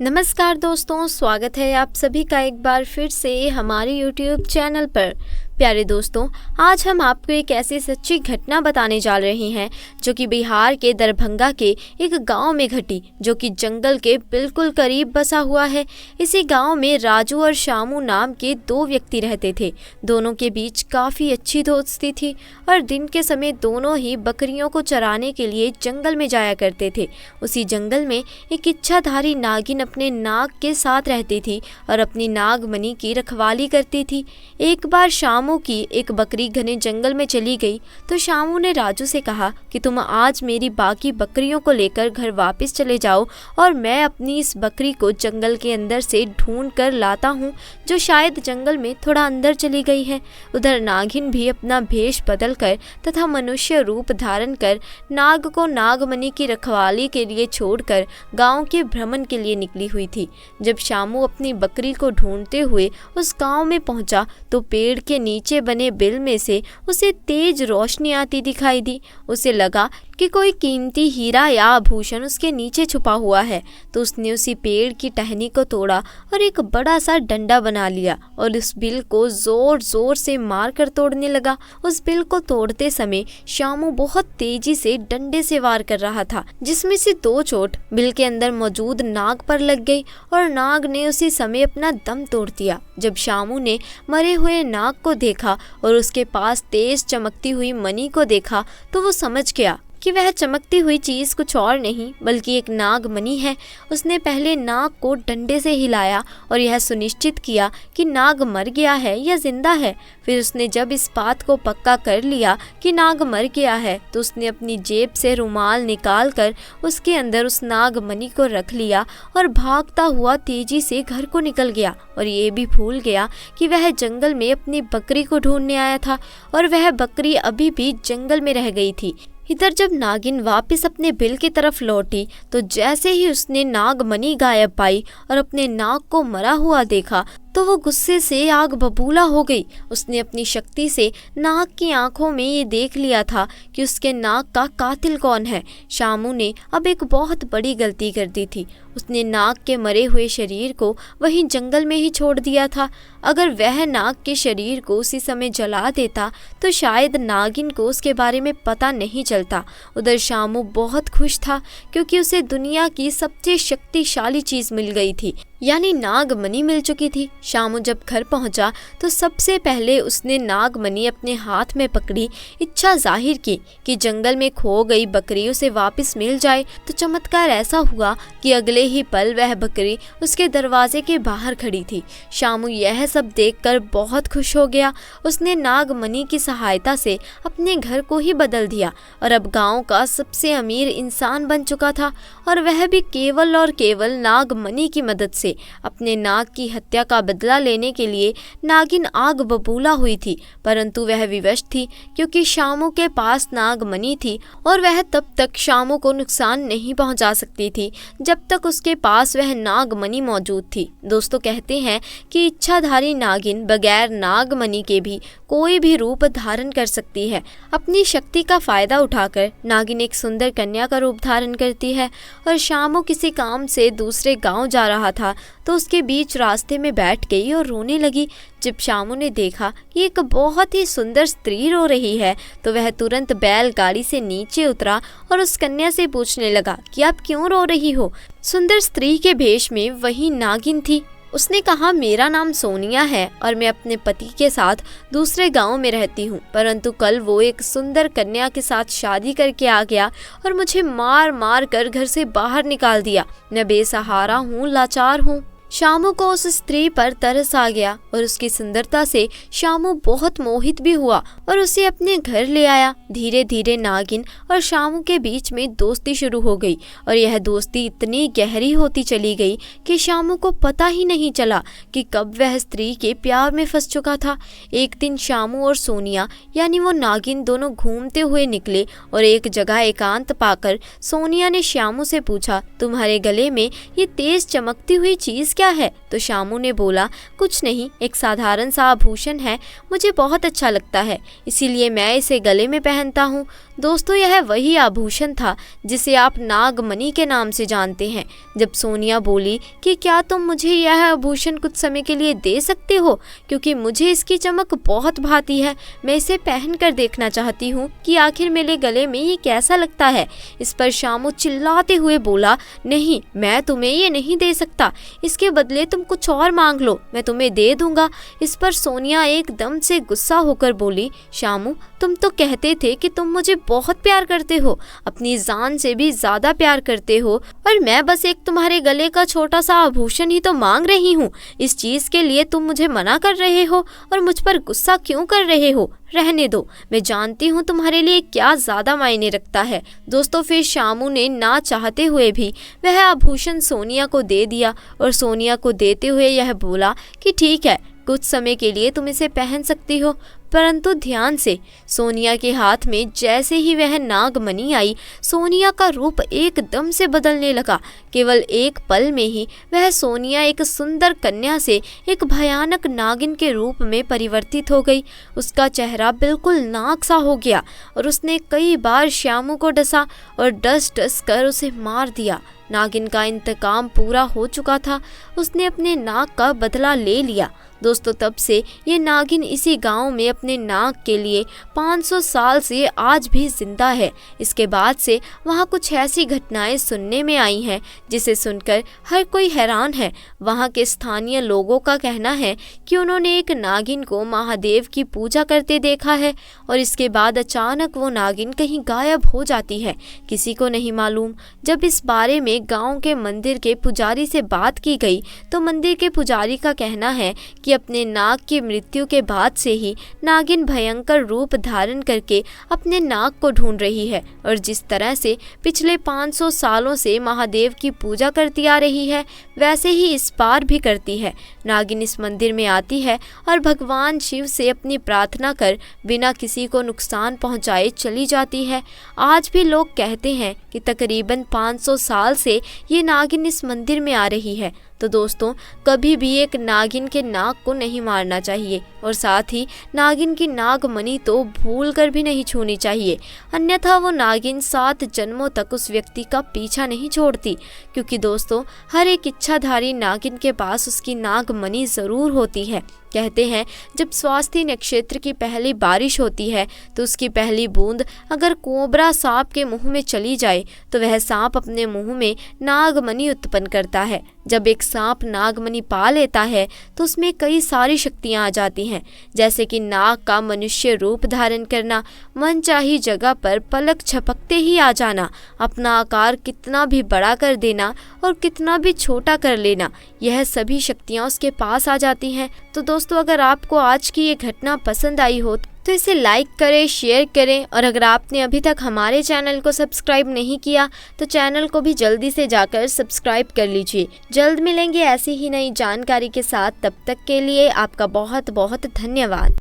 नमस्कार दोस्तों, स्वागत है आप सभी का एक बार फिर से हमारे YouTube चैनल पर। प्यारे दोस्तों, आज हम आपको एक ऐसी सच्ची घटना बताने जा रहे हैं जो कि बिहार के दरभंगा के एक गांव में घटी, जो कि जंगल के बिल्कुल करीब बसा हुआ है। इसी गांव में राजू और शामू नाम के दो व्यक्ति रहते थे। दोनों के बीच काफ़ी अच्छी दोस्ती थी और दिन के समय दोनों ही बकरियों को चराने के लिए जंगल में जाया करते थे। उसी जंगल में एक इच्छाधारी नागिन अपने नाग के साथ रहती थी और अपनी नागमणि की रखवाली करती थी। एक बार शामू की एक बकरी घने जंगल में चली गई तो शामू ने राजू से कहा कि तुम आज मेरी बाकी बकरियों को लेकर घर वापस चले जाओ और मैं अपनी इस बकरी को जंगल के अंदर से ढूंढ कर लाता हूँ, जो शायद जंगल में थोड़ा अंदर चली गई है। उधर नागिन भी अपना भेष बदल कर तथा मनुष्य रूप धारण कर नाग को नागमणि की रखवाली के लिए छोड़कर गांव के भ्रमण के लिए निकली हुई थी। जब शामू अपनी बकरी को ढूंढते हुए उस गांव में पहुंचा तो पेड़ के नीचे बने बिल में से उसे तेज रोशनी आती दिखाई दी। उसे लगा कि कोई कीमती हीरा या आभूषण उसके नीचे छुपा हुआ है, तो उसने उसी पेड़ की टहनी को तोड़ा और एक बड़ा सा डंडा बना लिया और उस बिल को जोर जोर से मारकर तोड़ने लगा। उस बिल को तोड़ते समय शामू बहुत तेजी से डंडे से वार कर रहा था, जिसमें से दो चोट बिल के अंदर मौजूद नाग पर लग गई और नाग ने उसी समय अपना दम तोड़ दिया। जब शामू ने मरे हुए नाग को देखा और उसके पास तेज चमकती हुई मणि को देखा तो वो समझ गया कि वह चमकती हुई चीज़ कुछ और नहीं बल्कि एक नागमणि है। उसने पहले नाग को डंडे से हिलाया और यह सुनिश्चित किया कि नाग मर गया है या जिंदा है। फिर उसने जब इस बात को पक्का कर लिया कि नाग मर गया है तो उसने अपनी जेब से रुमाल निकाल कर उसके अंदर उस नागमणि को रख लिया और भागता हुआ तेजी से घर को निकल गया और ये भी भूल गया कि वह जंगल में अपनी बकरी को ढूंढने आया था और वह बकरी अभी भी जंगल में रह गई थी। इधर जब नागिन वापस अपने बिल की तरफ लौटी तो जैसे ही उसने नागमणि गायब पाई और अपने नाग को मरा हुआ देखा तो वो गुस्से से आग बबूला हो गई। उसने अपनी शक्ति से नाग की आंखों में ये देख लिया था कि उसके नाग का कातिल कौन है। शामू ने अब एक बहुत बड़ी गलती कर दी थी। उसने नाग के मरे हुए शरीर को वहीं जंगल में ही छोड़ दिया था। अगर वह नाग के शरीर को उसी समय जला देता तो शायद नागिन को उसके बारे में पता नहीं चलता। उधर शामू बहुत खुश था क्योंकि उसे दुनिया की सबसे शक्तिशाली चीज़ मिल गई थी, यानी नागमणि मिल चुकी थी। शामू जब घर पहुंचा तो सबसे पहले उसने नागमणि अपने हाथ में पकड़ी, इच्छा जाहिर की कि जंगल में खो गई बकरी उसे वापस मिल जाए। तो चमत्कार ऐसा हुआ कि अगले ही पल वह बकरी उसके दरवाजे के बाहर खड़ी थी। शामू यह सब देखकर बहुत खुश हो गया। उसने नागमणि की सहायता से अपने घर को ही बदल दिया और अब गाँव का सबसे अमीर इंसान बन चुका था, और वह भी केवल और केवल नागमणि की मदद से। अपने नाग की हत्या का बदला लेने के लिए नागिन आग बबूला हुई थी, परंतु वह विवश थी क्योंकि शामू के पास नागमणि थी और वह तब तक शामू को नुकसान नहीं पहुंचा सकती थी जब तक उसके पास वह नागमणि मौजूद थी। दोस्तों, कहते हैं कि इच्छाधारी नागिन बगैर नागमणि के भी कोई भी रूप धारण कर सकती है। अपनी शक्ति का फायदा उठाकर नागिन एक सुंदर कन्या का रूप धारण करती है और शामू किसी काम से दूसरे गांव जा रहा था तो उसके बीच रास्ते में बैठ गई और रोने लगी। जब शामू ने देखा कि एक बहुत ही सुंदर स्त्री रो रही है तो वह तुरंत बैलगाड़ी से नीचे उतरा और उस कन्या से पूछने लगा कि आप क्यों रो रही हो। सुंदर स्त्री के भेष में वही नागिन थी। उसने कहा, मेरा नाम सोनिया है और मैं अपने पति के साथ दूसरे गांव में रहती हूँ, परंतु कल वो एक सुंदर कन्या के साथ शादी करके आ गया और मुझे मार मार कर घर से बाहर निकाल दिया। मैं बेसहारा हूँ, लाचार हूँ। शामू को उस स्त्री पर तरस आ गया और उसकी सुंदरता से शामू बहुत मोहित भी हुआ और उसे अपने घर ले आया। धीरे धीरे नागिन और शामू के बीच में दोस्ती शुरू हो गई और यह दोस्ती इतनी गहरी होती चली गई कि शामू को पता ही नहीं चला कि कब वह स्त्री के प्यार में फंस चुका था। एक दिन शामू और सोनिया यानी वो नागिन दोनों घूमते हुए निकले और एक जगह एकांत पाकर सोनिया ने शामू से पूछा, तुम्हारे गले में ये तेज चमकती हुई चीज क्या है? तो शामू ने बोला, कुछ नहीं, एक साधारण सा आभूषण है, मुझे बहुत अच्छा लगता है इसीलिए मैं इसे गले में पहनता हूँ। दोस्तों यह वही आभूषण था जिसे आप नागमणि के नाम से जानते हैं। जब सोनिया बोली कि क्या तुम मुझे यह आभूषण कुछ समय के लिए दे सकते हो, क्योंकि मुझे इसकी चमक बहुत भाती है, मैं इसे पहन कर देखना चाहती हूँ कि आखिर मेरे गले में ये कैसा लगता है। इस पर शामू चिल्लाते हुए बोला, नहीं, मैं तुम्हें ये नहीं दे सकता, इसके बदले तुम कुछ और मांग लो, मैं तुम्हें दे दूंगा। इस पर सोनिया एकदम से गुस्सा होकर बोली, शामू तुम तो कहते थे कि तुम मुझे बहुत प्यार करते हो, अपनी जान से भी ज्यादा प्यार करते हो, और मैं बस एक तुम्हारे गले का छोटा सा आभूषण ही तो मांग रही हूँ। इस चीज के लिए तुम मुझे मना कर रहे हो और मुझ पर गुस्सा क्यों कर रहे हो? रहने दो, मैं जानती हूँ तुम्हारे लिए क्या ज्यादा मायने रखता है। दोस्तों फिर शामू ने ना चाहते हुए भी वह आभूषण सोनिया को दे दिया और सोनिया को देते हुए यह बोला कि ठीक है, कुछ समय के लिए तुम इसे पहन सकती हो, परंतु ध्यान से। सोनिया के हाथ में जैसे ही वह नागमणि आई, सोनिया का रूप एकदम से बदलने लगा। केवल एक पल में ही वह सोनिया एक सुंदर कन्या से एक भयानक नागिन के रूप में परिवर्तित हो गई। उसका चेहरा बिल्कुल नाग सा हो गया और उसने कई बार श्यामू को डसा और डस डस कर उसे मार दिया। नागिन का इंतकाम पूरा हो चुका था, उसने अपने नाग का बदला ले लिया। दोस्तों तब से ये नागिन इसी गांव में अपने नाग के लिए 500 साल से आज भी जिंदा है। इसके बाद से वहाँ कुछ ऐसी घटनाएं सुनने में आई हैं जिसे सुनकर हर कोई हैरान है। वहाँ के स्थानीय लोगों का कहना है कि उन्होंने एक नागिन को महादेव की पूजा करते देखा है और इसके बाद अचानक वो नागिन कहीं गायब हो जाती है, किसी को नहीं मालूम। जब इस बारे में गांव के मंदिर के पुजारी से बात की गई तो मंदिर के पुजारी का कहना है कि अपने नाग की मृत्यु के बाद से ही नागिन भयंकर रूप धारण करके अपने नाग को ढूंढ रही है और जिस तरह से पिछले 500 सालों से महादेव की पूजा करती आ रही है, वैसे ही इस बार भी करती है। नागिन इस मंदिर में आती है और भगवान शिव से अपनी प्रार्थना कर बिना किसी को नुकसान पहुंचाए चली जाती है। आज भी लोग कहते हैं कि तकरीबन 500 साल से ये नागिन इस मंदिर में आ रही है। तो दोस्तों कभी भी एक नागिन के नाग को नहीं मारना चाहिए और साथ ही नागिन की नागमणि तो भूल कर भी नहीं छूनी चाहिए, अन्यथा वो नागिन 7 जन्मों तक उस व्यक्ति का पीछा नहीं छोड़ती। क्योंकि दोस्तों हर एक इच्छाधारी नागिन के पास उसकी नागमणि ज़रूर होती है। कहते हैं जब स्वाति नक्षत्र की पहली बारिश होती है तो उसकी पहली बूंद अगर कोबरा सांप के मुंह में चली जाए तो वह सांप अपने मुंह में नागमणि उत्पन्न करता है। जब एक सांप नागमणि पा लेता है तो उसमें कई सारी शक्तियां आ जाती हैं, जैसे कि नाग का मनुष्य रूप धारण करना, मनचाही जगह पर पलक झपकते ही आ जाना, अपना आकार कितना भी बड़ा कर देना और कितना भी छोटा कर लेना, यह सभी शक्तियां उसके पास आ जाती हैं। तो दोस्तों अगर आपको आज की ये घटना पसंद आई हो तो इसे लाइक करें, शेयर करें और अगर आपने अभी तक हमारे चैनल को सब्सक्राइब नहीं किया तो चैनल को भी जल्दी से जाकर सब्सक्राइब कर लीजिए। जल्द मिलेंगे ऐसी ही नई जानकारी के साथ, तब तक के लिए आपका बहुत बहुत धन्यवाद।